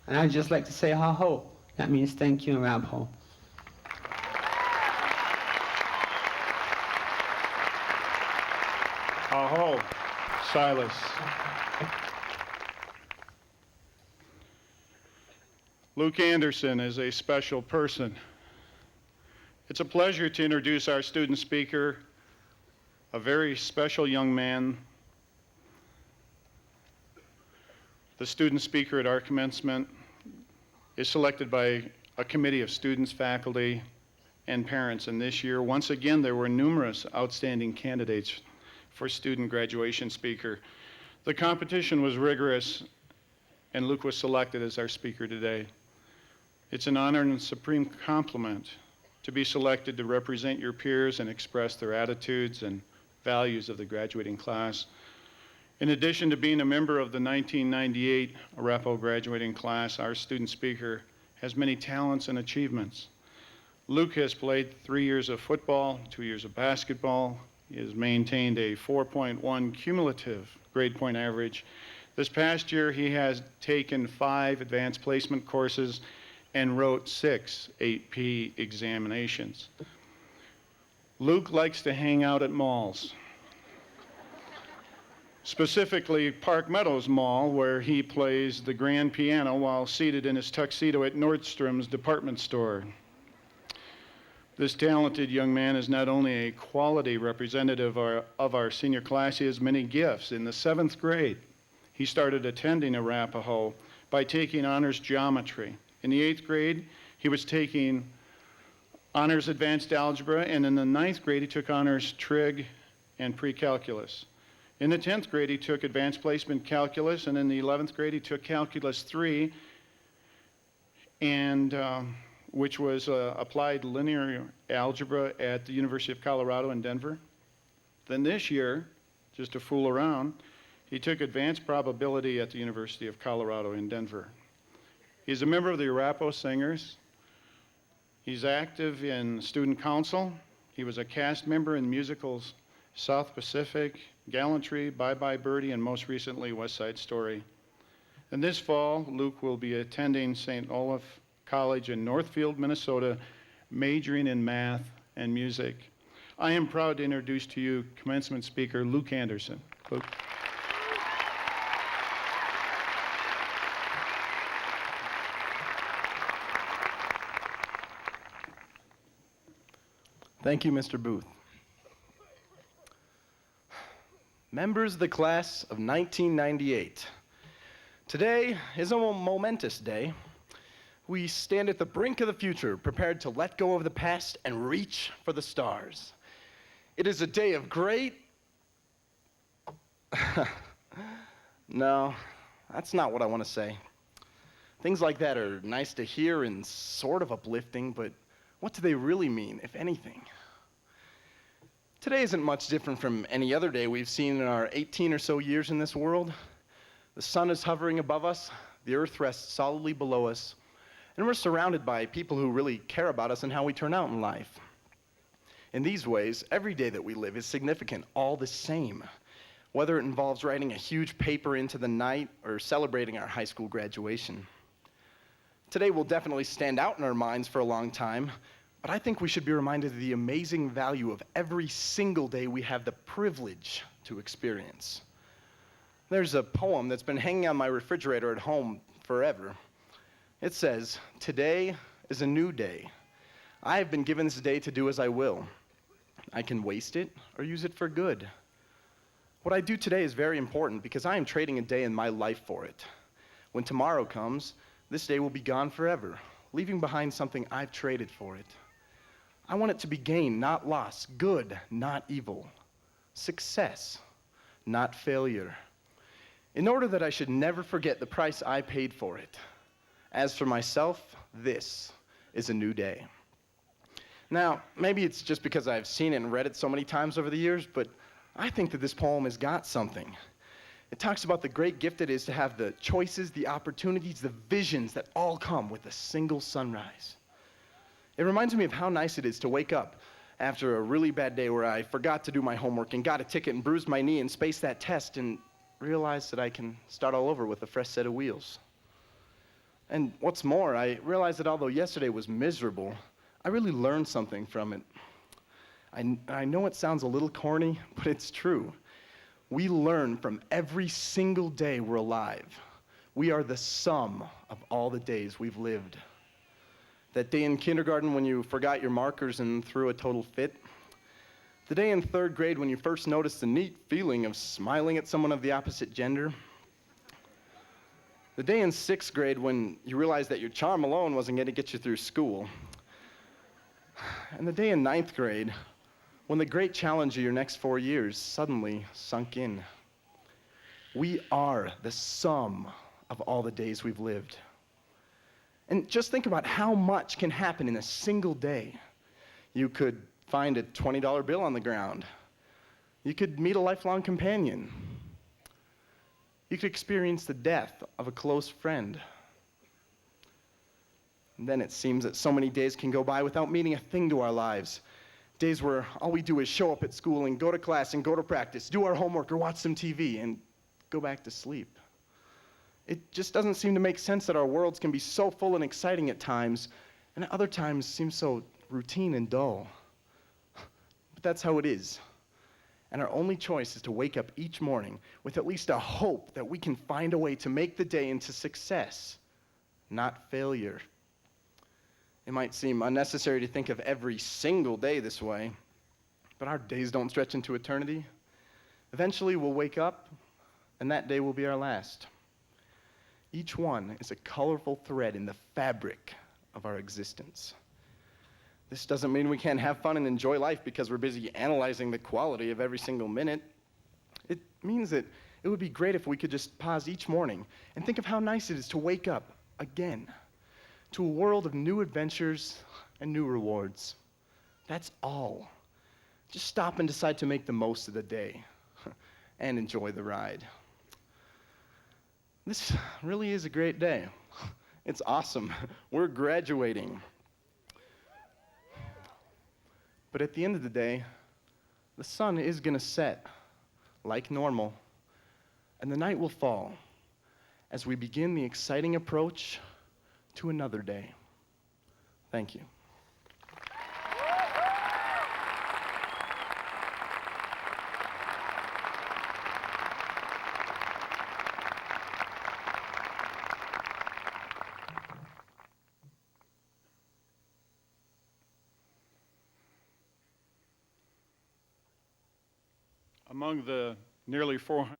And I'd just like to say ha-ho. That means thank you in Arapahoe. Aho, Silas. Luke Anderson is a special person. It's a pleasure to introduce our student speaker, a very special young man. The student speaker at our commencement is selected by a committee of students, faculty, and parents. And this year, once again, there were numerous outstanding candidates for student graduation speaker. The competition was rigorous, and Luke was selected as our speaker today. It's an honor and a supreme compliment to be selected to represent your peers and express their attitudes and values of the graduating class. In addition to being a member of the 1998 Arapahoe graduating class, our student speaker has many talents and achievements. Luke has played 3 years of football, 2 years of basketball. He has maintained a 4.1 cumulative grade point average. This past year, he has taken 5 advanced placement courses and wrote 6 AP examinations. Luke likes to hang out at malls, specifically Park Meadows Mall, where he plays the grand piano while seated in his tuxedo at Nordstrom's department store. This talented young man is not only a quality representative of our senior class, he has many gifts. In the 7th grade, he started attending Arapahoe by taking honors geometry. In the 8th grade, he was taking honors advanced algebra, and in the 9th grade, he took honors trig and pre-calculus. In the 10th grade, he took advanced placement calculus, and in the 11th grade, he took calculus 3, and which was applied linear algebra at the University of Colorado in Denver. Then this year, just to fool around, he took advanced probability at the University of Colorado in Denver. He's a member of the Arapahoe Singers. He's active in student council. He was a cast member in musicals South Pacific, Gallantry, Bye Bye Birdie, and most recently West Side Story. And this fall, Luke will be attending St. Olaf College in Northfield, Minnesota, majoring in math and music. I am proud to introduce to you commencement speaker Luke Anderson. Luke. Thank you, Mr. Booth. Members of the class of 1998. Today is a momentous day. We stand at the brink of the future, prepared to let go of the past and reach for the stars. It is a day of great... No, that's not what I want to say. Things like that are nice to hear and sort of uplifting, but what do they really mean, if anything? Today isn't much different from any other day we've seen in our 18 or so years in this world. The sun is hovering above us, the earth rests solidly below us, and we're surrounded by people who really care about us and how we turn out in life. In these ways, every day that we live is significant all the same, whether it involves writing a huge paper into the night or celebrating our high school graduation. Today will definitely stand out in our minds for a long time, but I think we should be reminded of the amazing value of every single day we have the privilege to experience. There's a poem that's been hanging on my refrigerator at home forever. It says, "Today is a new day. I have been given this day to do as I will. I can waste it or use it for good. What I do today is very important because I am trading a day in my life for it. When tomorrow comes, this day will be gone forever, leaving behind something I've traded for it. I want it to be gain, not loss, good, not evil, success, not failure, in order that I should never forget the price I paid for it. As for myself, this is a new day." Now, maybe it's just because I've seen it and read it so many times over the years, but I think that this poem has got something. It talks about the great gift it is to have the choices, the opportunities, the visions that all come with a single sunrise. It reminds me of how nice it is to wake up after a really bad day where I forgot to do my homework and got a ticket and bruised my knee and spaced that test and realize that I can start all over with a fresh set of wheels. And what's more, I realized that although yesterday was miserable, I really learned something from it. I know it sounds a little corny, but it's true. We learn from every single day we're alive. We are the sum of all the days we've lived. That day in kindergarten when you forgot your markers and threw a total fit. The day in 3rd grade when you first noticed the neat feeling of smiling at someone of the opposite gender. The day in 6th grade when you realized that your charm alone wasn't going to get you through school. And the day in 9th grade when the great challenge of your next 4 years suddenly sunk in. We are the sum of all the days we've lived. And just think about how much can happen in a single day. You could find a $20 bill on the ground. You could meet a lifelong companion. You could experience the death of a close friend. And then it seems that so many days can go by without meaning a thing to our lives. Days where all we do is show up at school and go to class and go to practice, do our homework or watch some TV and go back to sleep. It just doesn't seem to make sense that our worlds can be so full and exciting at times, and at other times seem so routine and dull. But that's how it is. And our only choice is to wake up each morning with at least a hope that we can find a way to make the day into success, not failure. It might seem unnecessary to think of every single day this way, but our days don't stretch into eternity. Eventually we'll wake up, and that day will be our last. Each one is a colorful thread in the fabric of our existence. This doesn't mean we can't have fun and enjoy life because we're busy analyzing the quality of every single minute. It means that it would be great if we could just pause each morning and think of how nice it is to wake up again to a world of new adventures and new rewards. That's all. Just stop and decide to make the most of the day and enjoy the ride. This really is a great day. It's awesome. We're graduating. But at the end of the day, the sun is going to set like normal, and the night will fall as we begin the exciting approach to another day. Thank you. Among the nearly 400